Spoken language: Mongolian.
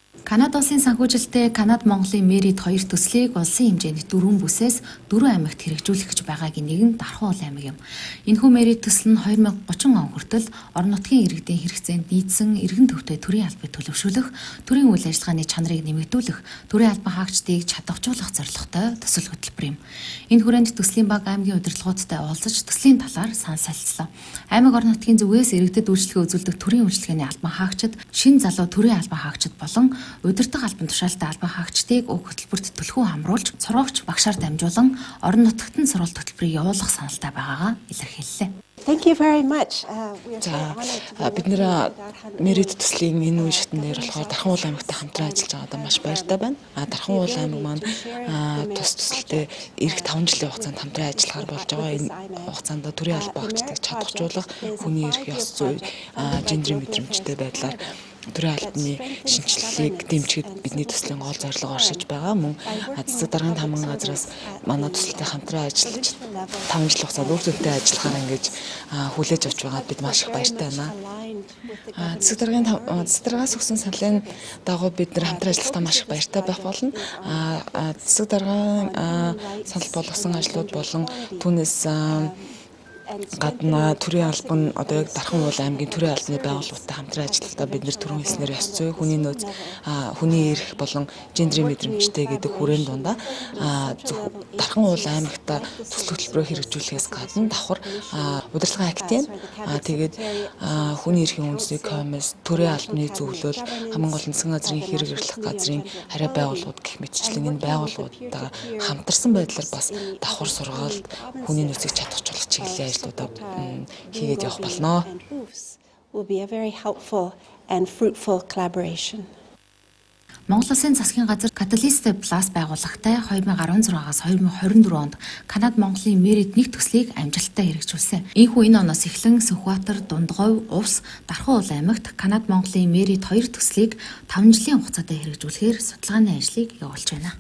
Канада улсын санхүүжилттэй Канада Монголын Merit 2 төслийг улсын хэмжээний 4 бүсээс 4 аймагт хэрэгжүүлэх гэж байгаагийн нэг нь Дархан уул аймаг юм. Энэхүү Merit төсөл нь 2030 он хүртэл орон нутгийн иргэдийн хэрэгцээнд нийцсэн эргэн төвтэй төрийн албыг төлөвшүүлэх, төрийн үйл ажиллагааны чанарыг нэмэгдүүлэх, төрийн албан хаагчдыг чадваржуулах зорилготой төсөл хөтөлбөр юм. Энэ хүрээнд төслийн баг аймгийн удирдлагуудтай уулзаж төслийн талаар санал солилцлоо. Аймаг орон нутгийн зүгээс иргэдэд үйлчлэгээ үзүүлдэг төрийн үйлчлэгээний албан хаагчид, шинэ залуу төрийн албан хаагчид болон удирдах албан тушаалтай албан хаагчдыг уг хөтөлбөрт төлхөө хамруулж, сургагч багшаар дамжуулан орон нутагт нь сурвалж хөтөлбөрийг явуулах саналтай байгаагаа илэрхийллээ. Thank you very much. Бид нэр Merit төслийн энэ үе шатн дээр болохоор Дархан уул аймагтай хамтран ажиллаж байгаадаа маш баяртай байна. Дархан уул аймаг маань төсөлтэй ирэх 5 жилийн хугацаанд хамтран ажиллахаар болж байгаа. Энэ хугацаанд төрийн албан хаагчдыг чадваржуулах, хүний эрх ёс зүй, гендрийн мэдрэмжтэй байдлаар төрийн албаны шинжилгээг дэмжихэд бидний төслийн гол зорилго оршиж байгаа. Мөн засаг даргын тамган газраас манай төсөлтэй хамтран ажиллаж 5 жил хугацаанд үр дүнтэй ажиллахаар ингэж хүлээж авч байгаад бид маш их баяртай байна. Засаг даргаас өгсөн саналын дагуу бид нэр хамтран ажиллахдаа маш их баяртай байх болно. Засаг даргын санал болгосон ажлууд болон түүнээс гадна төрийн албан одоо яг Дархан уул аймгийн төрийн албаны байгууллагатай хамтран ажиллахдаа бид нэр түрүүн хэлснээр ёс зүй, хүний нөөц, хүний эрх болон гендрийн мэдрэмжтэй гэдэг хүрээнд дундаа Дархан уул аймагта төсөл хөтөлбөрөөр хэрэгжүүлэхээс гадна давхар удирдлагын актын тэгээд хүний эрхийн үндэсний комисс, төрийн албаны зөвлөл, хамгийн гол нь засгийн газрын хэрэг эрхлэх газрын хариа байгууллагууд гэх мэтчлэн энэ байгууллагуудаа хамтарсан байдлаар бас давхар сургаалт, хүний нөөцийг чадахжуулах чиглэлийн ажлуудаа хийгээд явах болно. Will be a very helpful and fruitful collaboration. Монгол Улсын засгийн газар Catalyst Plus байгууллагатай 2016-аас 2024 онд Канада Монголын Merit 1 төслийг амжилттай хэрэгжүүлсэн. Ийхүү энэ оноос эхлэн Сүхбаатар, Дундгойв, Увс, Дархан уул аймагт Канада Монголын Merit 2 төслийг 5 жилийн хугацаатай хэрэгжүүлэхээр судалгааны ажлыг явуулж байна.